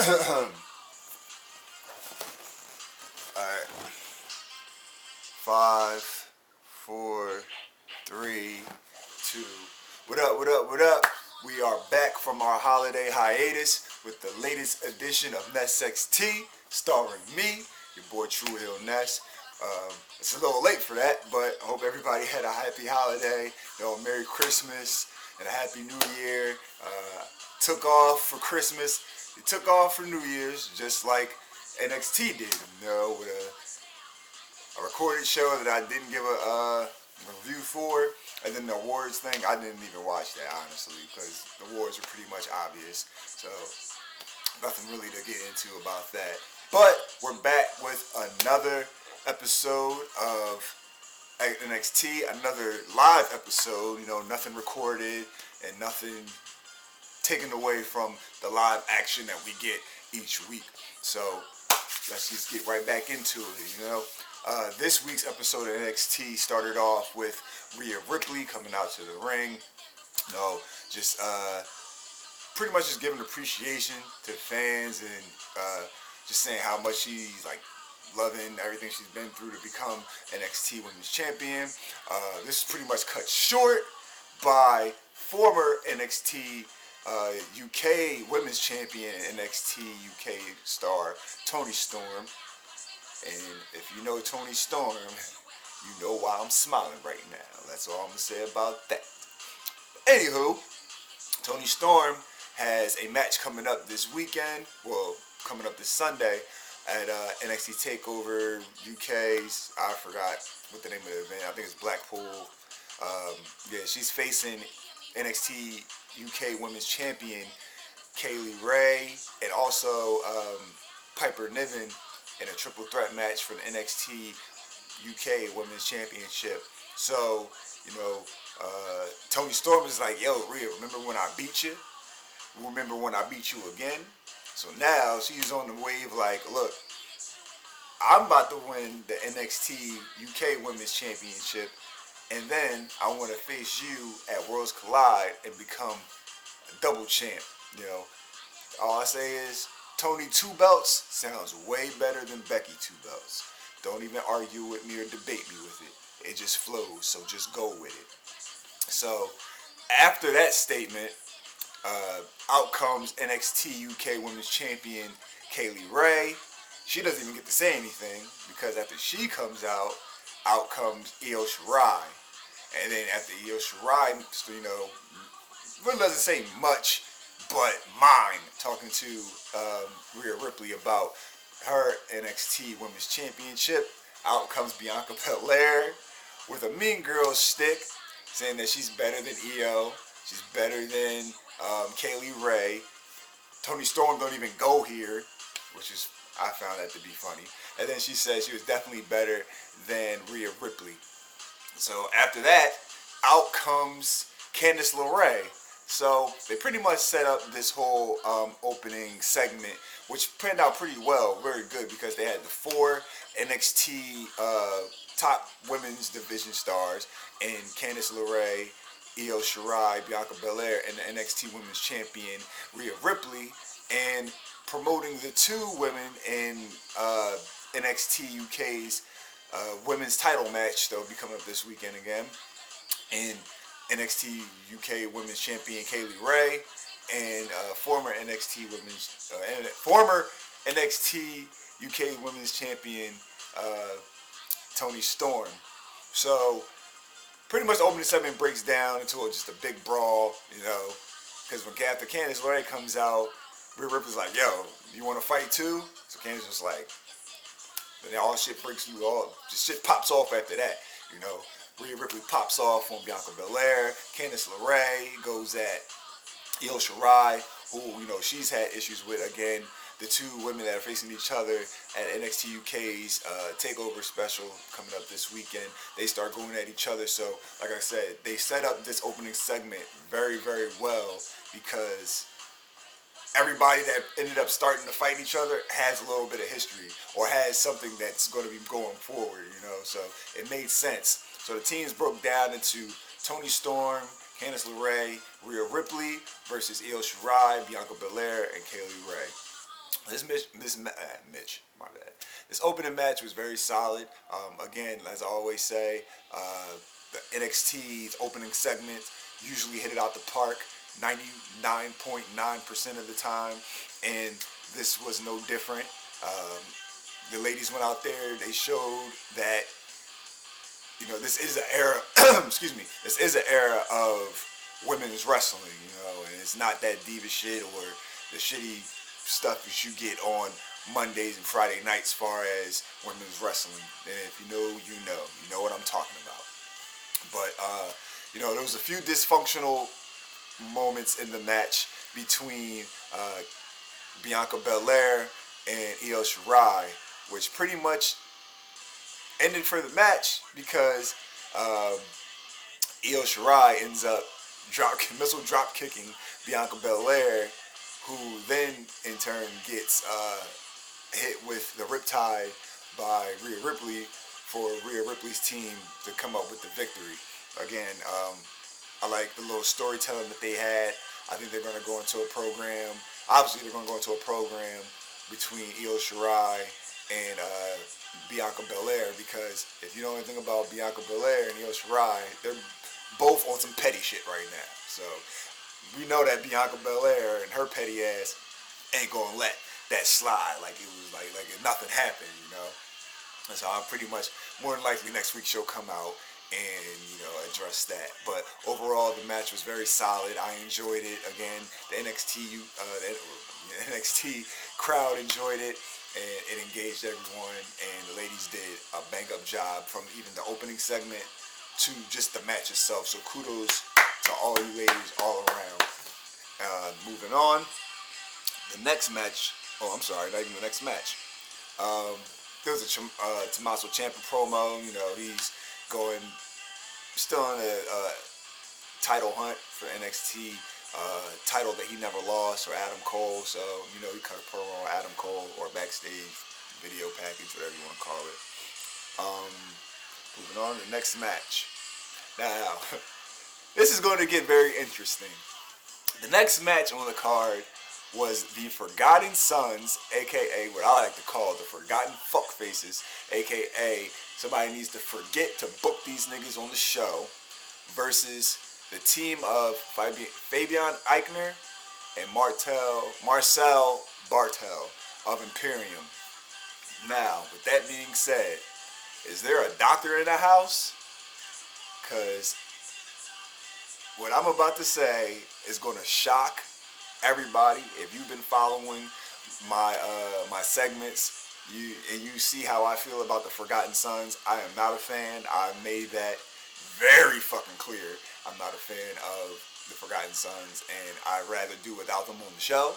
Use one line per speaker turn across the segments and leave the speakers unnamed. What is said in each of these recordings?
Alright. 5, 4, 3, 2. What up, what up, what up? We are back from our holiday hiatus with the latest edition of Ness-XT, starring me, your boy Tru Heel Ness. It's a little late for that, but I hope everybody had a happy holiday, Merry Christmas and a Happy New Year. Took off for Christmas, it took off for New Year's, just like NXT did, with a recorded show that I didn't give a review for, and then the awards thing, I didn't even watch that, honestly, because the awards are pretty much obvious, so nothing really to get into about that. But we're back with another episode of NXT, another live episode, nothing recorded and nothing taken away from the live action that we get each week. So let's just get right back into it, This week's episode of NXT started off with Rhea Ripley coming out to the ring. Just pretty much just giving appreciation to the fans and just saying how much she's loving everything she's been through to become NXT Women's Champion. This is pretty much cut short by former NXT UK Women's Champion and NXT UK star Toni Storm. And if you know Toni Storm, you know why I'm smiling right now. That's all I'm going to say about that. Anywho, Toni Storm has a match coming up this weekend. Well, coming up this Sunday at NXT TakeOver UK's. I forgot what the name of the event. I think it's Blackpool. She's facing NXT UK Women's Champion Kaylee Ray and also Piper Niven in a triple threat match for the NXT UK Women's Championship. So, Toni Storm is like, yo, Rhea, remember when I beat you? Remember when I beat you again? So now she's on the wave like, look, I'm about to win the NXT UK Women's Championship, and then I want to face you at Worlds Collide and become a double champ. All I say is, Toni 2 belts sounds way better than Becky 2 belts. Don't even argue with me or debate me with it. It just flows, so just go with it. So after that statement, out comes NXT UK Women's Champion Kaylee Ray. She doesn't even get to say anything because after she comes out comes Io Shirai. And then after Io Shirai, really doesn't say much, but mine, talking to Rhea Ripley about her NXT Women's Championship. Out comes Bianca Belair with a Mean Girls stick, saying that she's better than Io, she's better than Kaylee Ray. Toni Storm don't even go here, which is, I found that to be funny. And then she said she was definitely better than Rhea Ripley. So after that, out comes Candice LeRae. So they pretty much set up this whole opening segment, which panned out pretty well, very good, because they had the 4 NXT top women's division stars, and Candice LeRae, Io Shirai, Bianca Belair, and the NXT Women's Champion Rhea Ripley, and promoting the 2 women in NXT UK's women's title match that will be coming up this weekend again, and NXT UK Women's Champion Kaylee Ray and former NXT UK Women's Champion Toni Storm. So pretty much the opening segment breaks down into just a big brawl, because when after Candice LeRae comes out, Rhea Ripley's like, yo, you want to fight too? So Candice was like, and then all shit breaks through, just shit pops off after that, Rhea Ripley pops off on Bianca Belair. Candice LeRae goes at Io Shirai, who, she's had issues with, again, the 2 women that are facing each other at NXT UK's TakeOver special coming up this weekend. They start going at each other. So, like I said, they set up this opening segment very, very well because everybody that ended up starting to fight each other has a little bit of history or has something that's going to be going forward, so it made sense. So the teams broke down into Toni Storm, Candice LeRae, Rhea Ripley versus Io Shirai, Bianca Belair, and Kaylee Ray. My bad. This opening match was very solid. Again, as I always say, the NXT's opening segment usually hit it out the park 99.9% of the time, and this was no different. The ladies went out there. They showed that this is an era. Excuse me. This is an era of women's wrestling. And it's not that diva shit or the shitty stuff that you get on Mondays and Friday nights as far as women's wrestling. And if you know what I'm talking about. But there was a few dysfunctional moments in the match between Bianca Belair and Io Shirai, which pretty much ended for the match because Io Shirai ends up missile drop kicking Bianca Belair, who then in turn gets hit with the Riptide by Rhea Ripley for Rhea Ripley's team to come up with the victory. Again, I like the little storytelling that they had. I think they're going to go into a program. Obviously, they're going to go into a program between Io Shirai and Bianca Belair, because if you know anything about Bianca Belair and Io Shirai, they're both on some petty shit right now. So we know that Bianca Belair and her petty ass ain't gonna let that slide like it was like if nothing happened, And so I'm pretty much more than likely next week she'll come out and address that. But overall, the match was very solid. I enjoyed it. Again, the NXT crowd enjoyed it, and it engaged everyone. And the ladies did a bang-up job from even the opening segment to just the match itself. So kudos to all you ladies all around. Moving on, the next match. Oh, I'm sorry, not even the next match. There was a Tommaso Ciampa promo. He's going still in a title hunt for NXT, title that he never lost, for Adam Cole. So he cut a promo on Adam Cole, or a backstage video package, whatever you want to call it. Moving on to the next match. Now, this is going to get very interesting. The next match on the card was the Forgotten Sons, aka what I like to call the Forgotten Fuckfaces, aka somebody needs to forget to book these niggas on the show, versus the team of Fabian Eichner and Marcel Bartel of Imperium. Now, with that being said, is there a doctor in the house? Because what I'm about to say is going to shock everybody. If you've been following my segments, you see how I feel about the Forgotten Sons. I am not a fan. I made that very fucking clear. I'm not a fan of the Forgotten Sons, and I'd rather do without them on the show.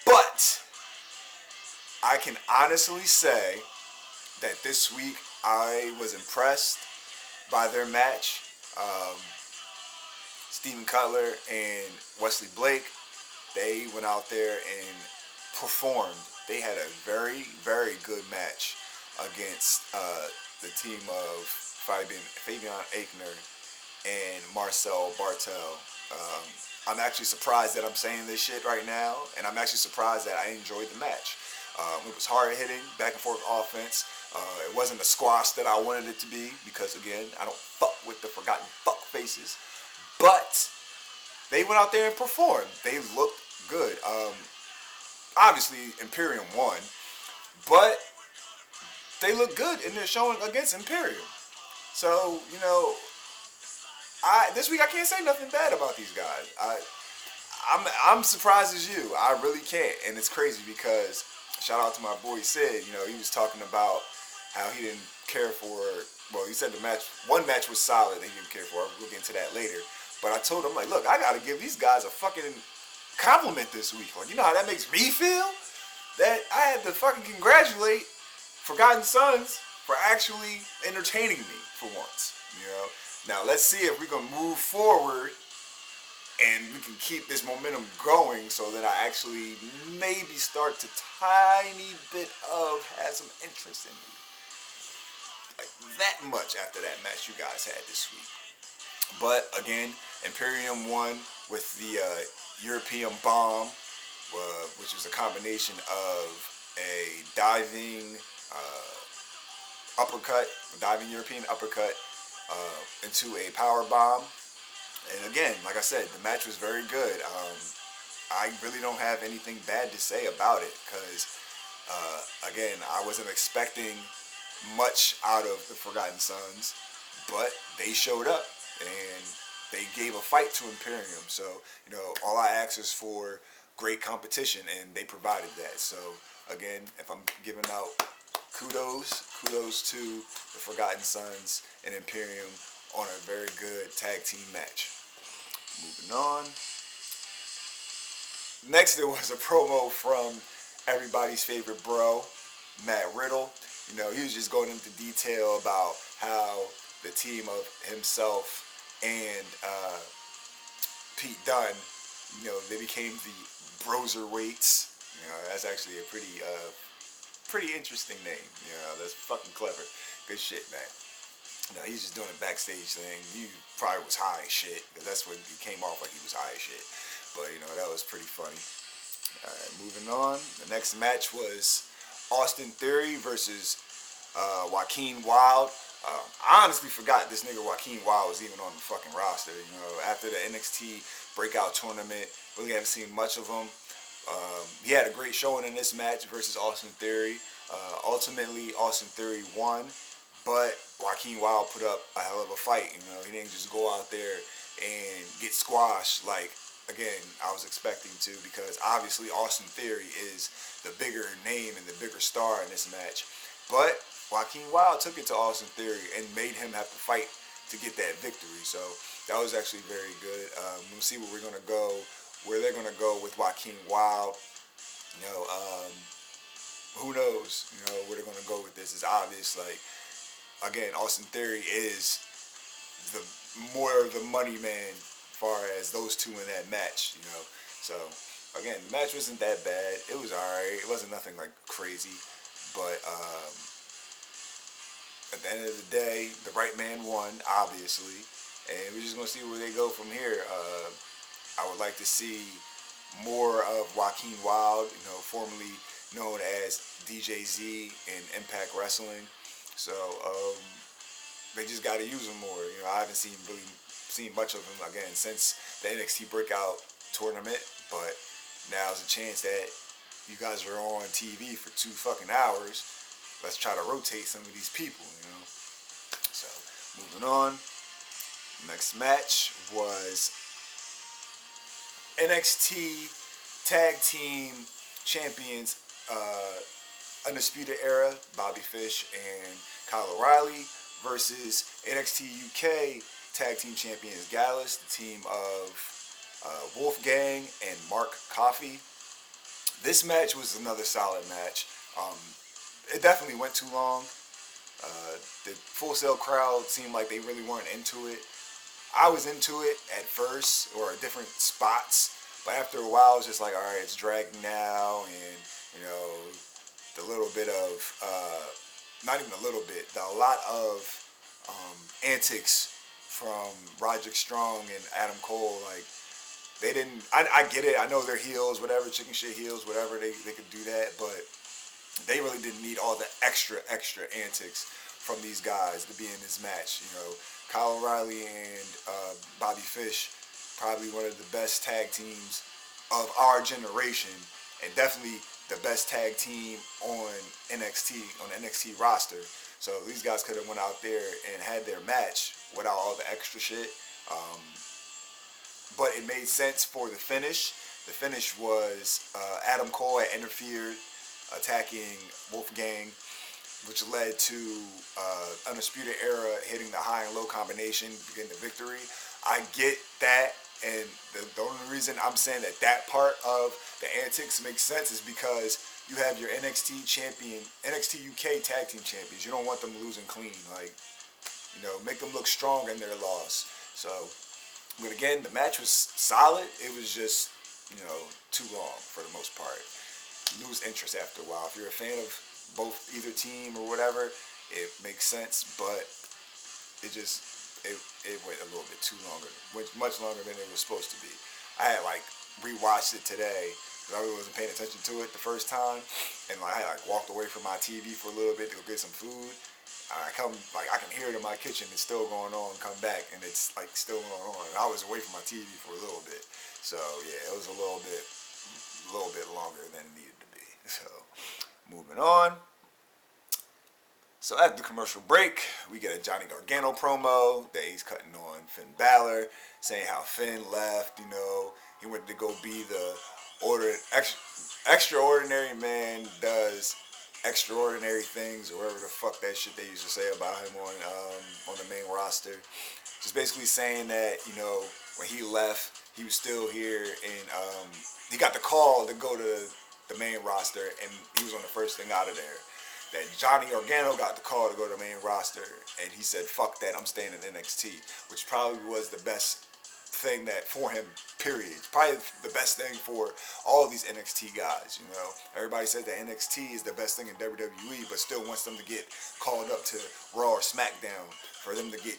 But I can honestly say that this week I was impressed by their match. Steven Cutler and Wesley Blake, they went out there and performed. They had a very, very good match against the team of Fabian Eichner and Marcel Bartel. I'm actually surprised that I'm saying this shit right now, and I'm actually surprised that I enjoyed the match. It was hard-hitting, back-and-forth offense. It wasn't a squash that I wanted it to be, because, again, I don't fuck with the Forgotten Fuck Faces. But they went out there and performed. They looked good. Obviously, Imperium won, but they looked good in their showing against Imperium. So, this week I can't say nothing bad about these guys. I'm surprised as you. I really can't, and it's crazy because shout out to my boy Sid. He was talking about how he didn't care for. Well, he said one match was solid that he didn't care for. We'll get into that later. But I told him, look, I gotta give these guys a fucking compliment this week. You know how that makes me feel? That I had to fucking congratulate Forgotten Sons for actually entertaining me for once. Now let's see if we can move forward and we can keep this momentum going, so that I actually maybe start to tiny bit of have some interest in you. Like that much after that match you guys had this week. But again, Imperium won with the European Bomb, which was a combination of a diving uppercut, diving European uppercut into a power bomb. And again, like I said, the match was very good. I really don't have anything bad to say about it because, again, I wasn't expecting much out of the Forgotten Sons, but they showed up and they gave a fight to Imperium. So, all I asked is for great competition, and they provided that. So, again, if I'm giving out kudos to the Forgotten Sons and Imperium on a very good tag team match. Moving on. Next, there was a promo from everybody's favorite bro, Matt Riddle. He was just going into detail about how the team of himself and Pete Dunne, they became the Broserweights. That's actually a pretty interesting name. That's fucking clever. Good shit, man. He's just doing a backstage thing. He probably was high as shit, because that's what he came off like, he was high as shit. But, that was pretty funny. Alright, moving on. The next match was Austin Theory versus Joaquin Wilde. I honestly forgot this nigga Joaquin Wilde was even on the fucking roster. After the NXT Breakout Tournament, really haven't seen much of him. He had a great showing in this match versus Austin Theory. Ultimately, Austin Theory won, but Joaquin Wilde put up a hell of a fight. He didn't just go out there and get squashed like, again, I was expecting to, because obviously Austin Theory is the bigger name and the bigger star in this match. But Joaquin Wilde took it to Austin Theory and made him have to fight to get that victory. So that was actually very good. We'll see where they're going to go with Joaquin Wilde. Who knows? Where they're going to go with this. It's obvious. Like, again, Austin Theory is the money man as far as those two in that match. So again, the match wasn't that bad. It was alright. It wasn't nothing like crazy, but at the end of the day, the right man won, obviously, and we're just gonna see where they go from here. I would like to see more of Joaquin Wilde, formerly known as DJZ in Impact Wrestling. So they just got to use him more. I haven't seen much of him again since the NXT Breakout Tournament, but now's a chance that you guys are on TV for 2 fucking hours. Let's try to rotate some of these people. So moving on. Next match was NXT Tag Team Champions, Undisputed Era, Bobby Fish and Kyle O'Reilly, versus NXT UK Tag Team Champions Gallus, the team of Wolfgang and Mark Coffey. This match was another solid match. It definitely went too long. The Full Sail crowd seemed like they really weren't into it. I was into it at first, or at different spots, but after a while, it was just like, alright, it's dragging now, and, the little bit of, not even a little bit, a lot of antics from Roderick Strong and Adam Cole. Like, they didn't, I get it, I know they're heels, whatever, chicken shit heels, whatever, they could do that, but they really didn't need all the extra antics from these guys to be in this match. Kyle O'Reilly and Bobby Fish, probably one of the best tag teams of our generation, and definitely the best tag team on NXT roster. So these guys could have went out there and had their match without all the extra shit. But it made sense for the finish. The finish was Adam Cole had interfered, attacking Wolfgang, which led to Undisputed Era hitting the high and low combination, getting the victory. I get that, and the only reason I'm saying that part of the antics makes sense is because you have your NXT UK Tag Team Champions. You don't want them losing clean. Like, make them look strong in their loss. So, but again, the match was solid. It was just, too long for the most part. You lose interest after a while. If you're a fan of either team or whatever, it makes sense, but it went a little bit too longer, much longer than it was supposed to be. I had rewatched it today, I really wasn't paying attention to it the first time, and like I walked away from my TV for a little bit to go get some food. I come like I can hear it in my kitchen. It's still going on. Come back and it's like still going on. And I was away from my TV for a little bit, so yeah, it was a little bit longer than it needed to be. So moving on. So after the commercial break, we get a Johnny Gargano promo that he's cutting on Finn Balor, saying how Finn left. He went to go be the extraordinary man does extraordinary things, or whatever the fuck that shit they used to say about him on the main roster. Just basically saying that when he left, he was still here, and he got the call to go to the main roster, and he was on the first thing out of there. That Johnny Gargano got the call to go to the main roster, and he said, "Fuck that, I'm staying in NXT," which probably was the best thing that for him. Period. It's probably the best thing for all of these NXT guys. Everybody says that NXT is the best thing in WWE, but still wants them to get called up to Raw or SmackDown for them to get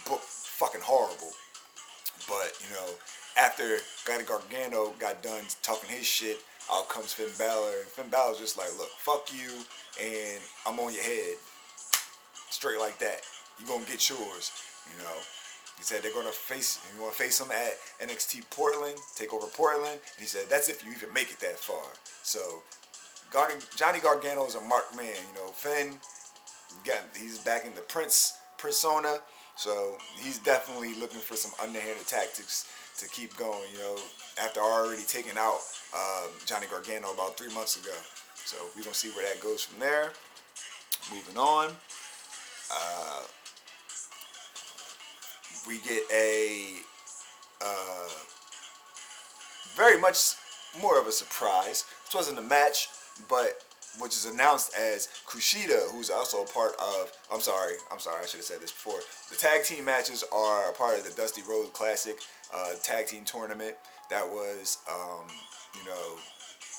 booked fucking horrible. But after Johnny Gargano got done talking his shit, out comes Finn Balor, and Finn Balor's just like, "Look, fuck you, and I'm on your head, straight like that. You gonna get yours." He said they're gonna face him at NXT Portland, take over Portland, and he said that's if you even make it that far. So Johnny Gargano is a marked man. Finn, he's back in the Prince persona, so he's definitely looking for some underhanded tactics to keep going. After already taking out Johnny Gargano about 3 months ago. So we're gonna see where that goes from there. Moving on. We get a very much more of a surprise. This wasn't a match, but which is announced as Kushida, who's also a part of. I'm sorry, I should have said this before. The tag team matches are a part of the Dusty Rhodes Classic tag team tournament. That was,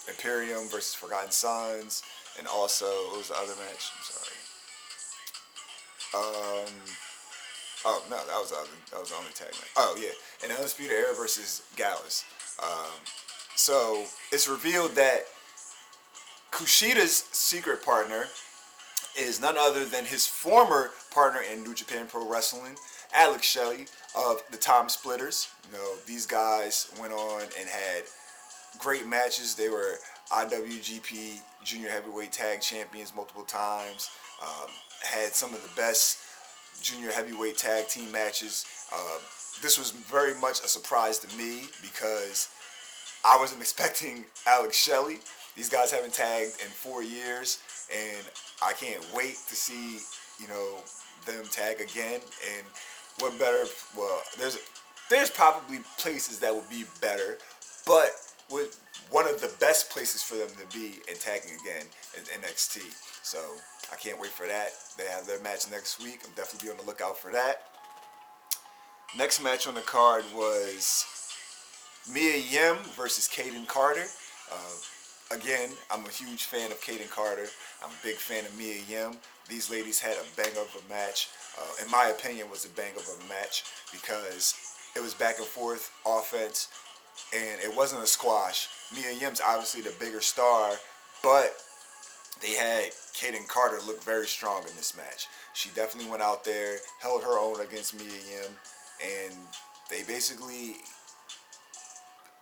Imperium versus Forgotten Sons, and also what was the other match? I'm sorry. Oh no, that was the only tag match. Oh yeah, and Undisputed Era versus Gallus. So it's revealed that Kushida's secret partner is none other than his former partner in New Japan Pro Wrestling, Alex Shelley of the Time Splitters. These guys went on and had great matches. They were IWGP Junior Heavyweight Tag Champions multiple times. Had some of the best Junior Heavyweight Tag Team matches. This was very much a surprise to me because I wasn't expecting Alex Shelley. These guys haven't tagged in 4 years, and I can't wait to see them tag again. And what better? Well, there's probably places that would be better, but with one of the best places for them to be and tagging again is NXT. So I can't wait for that. They have their match next week. I'm definitely be on the lookout for that. Next match on the card was Mia Yim versus Kaden Carter. Again, I'm a huge fan of Kaden Carter. I'm a big fan of Mia Yim. These ladies had a bang of a match. In my opinion, was a bang of a match because it was back and forth offense, and it wasn't a squash. Mia Yim's obviously the bigger star, but they had Kaden Carter look very strong in this match. She definitely went out there, held her own against Mia Yim, and they basically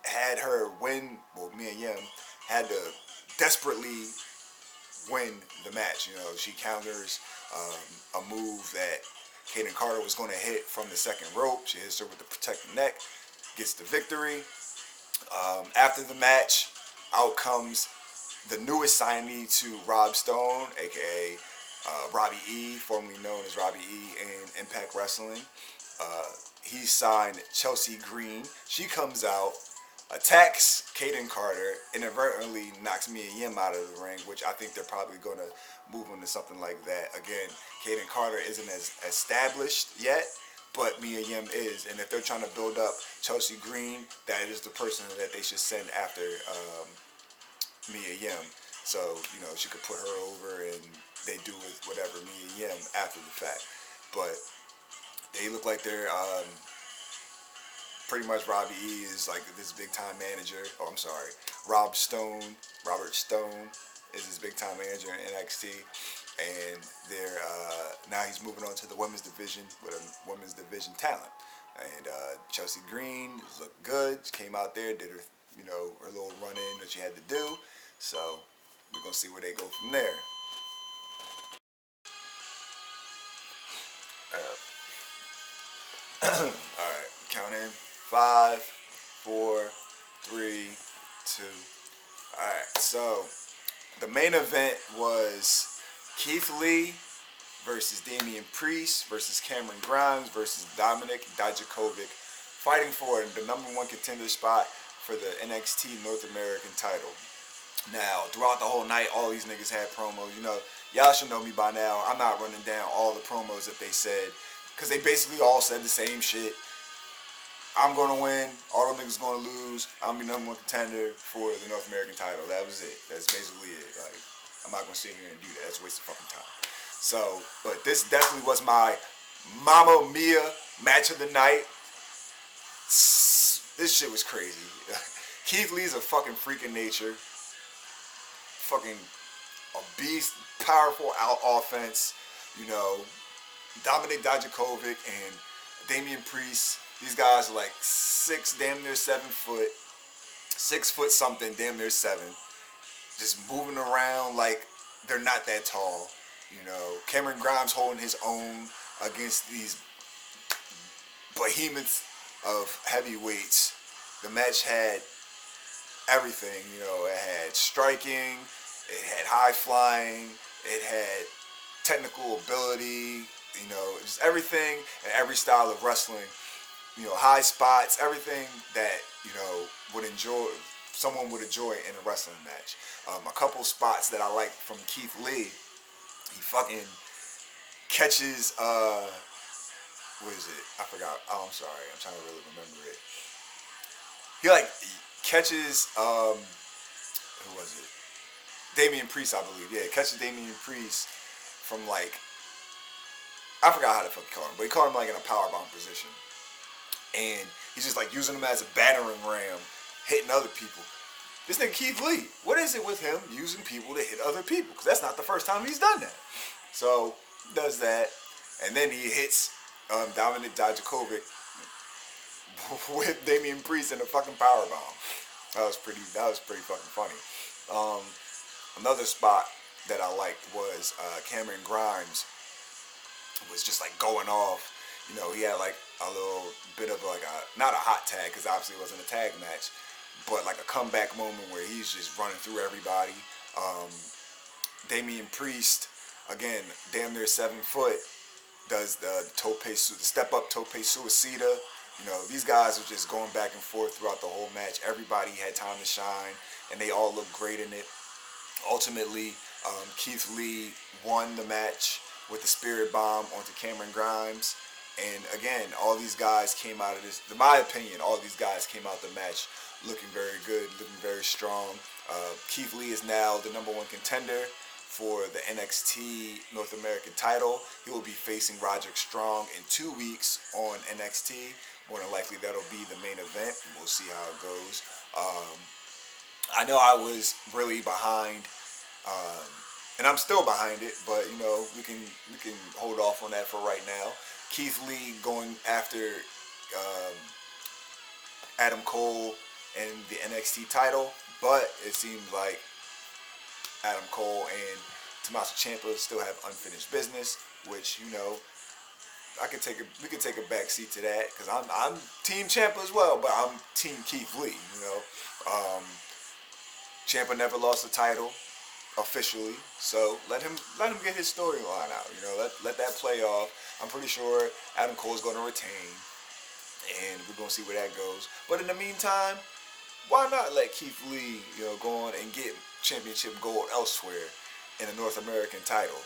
had her win. Well, Mia Yim had to desperately win the match. She counters a move that Kaden Carter was going to hit from the second rope. She hits her with the protected neck, gets the victory. After the match, out comes the newest signee to Rob Stone, aka Robbie E, formerly known as Robbie E in Impact Wrestling. He signed Chelsea Green. She comes out, attacks Kaden Carter, inadvertently knocks Mia Yim out of the ring, which I think they're probably going to move into something like that. Again, Kaden Carter isn't as established yet, but Mia Yim is. And if they're trying to build up Chelsea Green, that is the person that they should send after Mia Yim. So, she could put her over and they do with whatever Mia Yim after the fact. But they look like they're pretty much Robbie E is like this big time manager. Oh, I'm sorry, Robert Stone is his big time manager in NXT, and they're now he's moving on to the women's division with a women's division talent. And Chelsea Green looked good. She came out there, did her her little run in that she had to do. So we're gonna see where they go from there. All right, count in 5, 4, 3, 2. All right, so the main event was Keith Lee versus Damian Priest versus Cameron Grimes versus Dominik Dijakovic, fighting for the #1 contender spot for the NXT North American title. Now, throughout the whole night, all these niggas had promos. Y'all should know me by now. I'm not running down all the promos that they said, because they basically all said the same shit. I'm going to win. All the niggas going to lose. I'm the #1 contender for the North American title. That was it. That's basically it. Like, I'm not going to sit here and do that. That's a waste of fucking time. So, but this definitely was my Mamma Mia match of the night. This shit was crazy. Keith Lee's a fucking freak of nature. Fucking a beast, powerful offense. Dominik Dijakovic and Damian Priest. These guys are like 6, damn near 7 foot. 6 foot something, damn near 7. Just moving around like they're not that tall. Cameron Grimes holding his own against these behemoths of heavyweights. The match had everything. It had striking, it had high flying, it had technical ability, just everything and every style of wrestling. High spots, everything that someone would enjoy in a wrestling match. A couple spots that I like from Keith Lee. He fucking catches, what is it? I forgot. Oh, I'm sorry. I'm trying to really remember it. He catches, who was it? Damian Priest, I believe. Yeah, catches Damian Priest from I forgot how the fuck he called him, but he called him in a powerbomb position. And he's just using him as a battering ram, hitting other people. This nigga Keith Lee, what is it with him using people to hit other people? Because that's not the first time he's done that. So, he does that. And then he hits Dominik Dijakovic with Damian Priest in a fucking powerbomb. That was pretty fucking funny. Another spot that I liked was Cameron Grimes was just going off. He had a little bit of not a hot tag, because obviously it wasn't a tag match, but a comeback moment where he's just running through everybody. Damian Priest, again, damn near 7 foot, does the step up tope suicida. These guys are just going back and forth throughout the whole match. Everybody had time to shine, and they all looked great in it. Ultimately, Keith Lee won the match with the Spirit Bomb onto Cameron Grimes. And again, all these guys came out of this, in my opinion, all these guys came out the match looking very good, looking very strong. Keith Lee is now the #1 contender for the NXT North American title. He will be facing Roderick Strong in 2 weeks on NXT. More than likely, that'll be the main event. We'll see how it goes. I know I was really behind, and I'm still behind it, but we can hold off on that for right now. Keith Lee going after Adam Cole and the NXT title, but it seems like Adam Cole and Tommaso Ciampa still have unfinished business, which we could take a back seat to that, because I'm Team Ciampa as well, but I'm Team Keith Lee. Ciampa never lost the title officially, so let him get his storyline out. Let that play off. I'm pretty sure Adam Cole's going to retain, and we're going to see where that goes. But in the meantime, why not let Keith Lee, go on and get championship gold elsewhere in the North American title,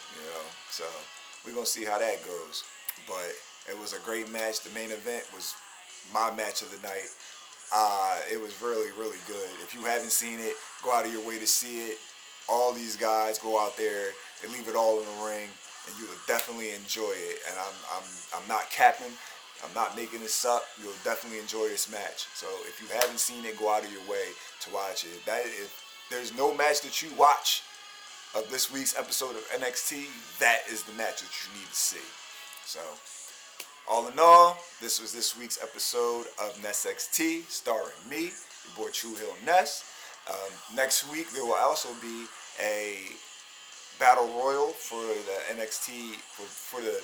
So we're going to see how that goes. But it was a great match. The main event was my match of the night. It was really, really good. If you haven't seen it, go out of your way to see it. All these guys go out there, they leave it all in the ring, and you will definitely enjoy it. And I'm not capping. I'm not making this up. You'll definitely enjoy this match. So if you haven't seen it, go out of your way to watch it. If there's no match that you watch of this week's episode of NXT, that is the match that you need to see. So, all in all, this was this week's episode of Ness-XT, starring me, your boy Tru Heel Ness. Next week, there will also be a battle royal for the NXT, for the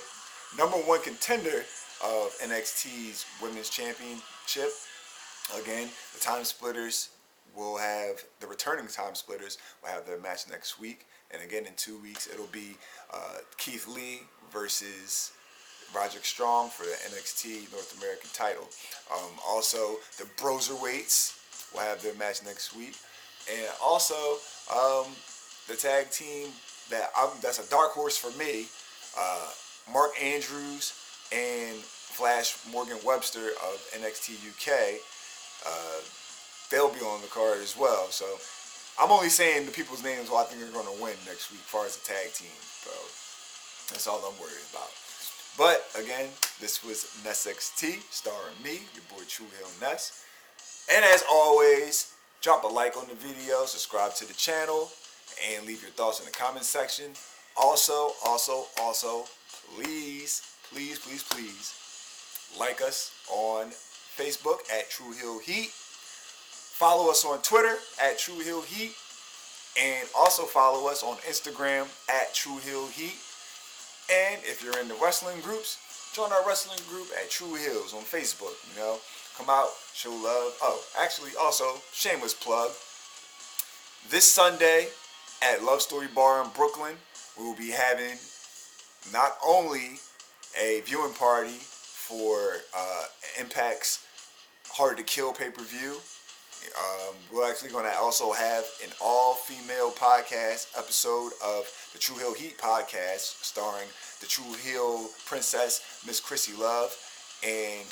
number one contender of NXT's Women's Championship. Again, the Time Splitters will have, the returning Time Splitters will have their match next week. And again, in 2 weeks, it'll be Keith Lee versus Roderick Strong for the NXT North American title. Also, the Broserweights will have their match next week. And also, the tag team that's a dark horse for me, Mark Andrews and Flash Morgan Webster of NXT UK, they'll be on the card as well. So I'm only saying the people's names who I think are going to win next week as far as the tag team. So that's all I'm worried about. But again, this was Ness-XT, starring me, your boy Tru Heel Ness. And as always, drop a like on the video, subscribe to the channel, and leave your thoughts in the comment section. Also, please like us on Facebook at Tru Heel Heat. Follow us on Twitter at Tru Heel Heat. And also follow us on Instagram at Tru Heel Heat. And if you're in the wrestling groups, join our wrestling group at Tru Heels on Facebook. You know, come out, show love. Oh, actually, also, shameless plug. This Sunday at Love Story Bar in Brooklyn, we will be having not only a viewing party for Impact's Hard to Kill pay-per-view. We're actually going to also have an all-female podcast episode of the Tru Heel Heat podcast, starring the Tru Heel Princess, Miss Chrissy Love, and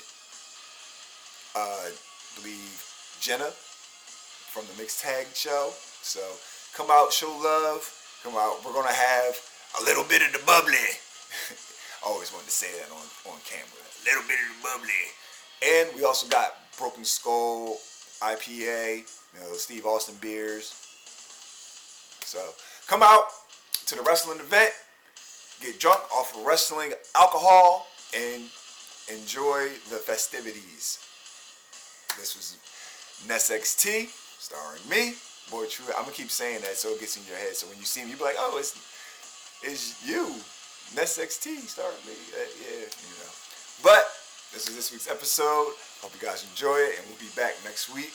I believe Jenna from the Mixed Tag Show. So come out, show love. Come out. We're going to have a little bit of the bubbly. I always wanted to say that on camera. A little bit of the bubbly. And we also got Broken Skull IPA, Steve Austin beers. So come out to the wrestling event, get drunk off of wrestling alcohol, and enjoy the festivities. This was Ness-XT, starring me, boy Tru. I'm gonna keep saying that so it gets in your head. So when you see me, you be like, oh, it's you, Ness-XT, starring me. Yeah. But this is this week's episode. Hope you guys enjoy it, and we'll be back next week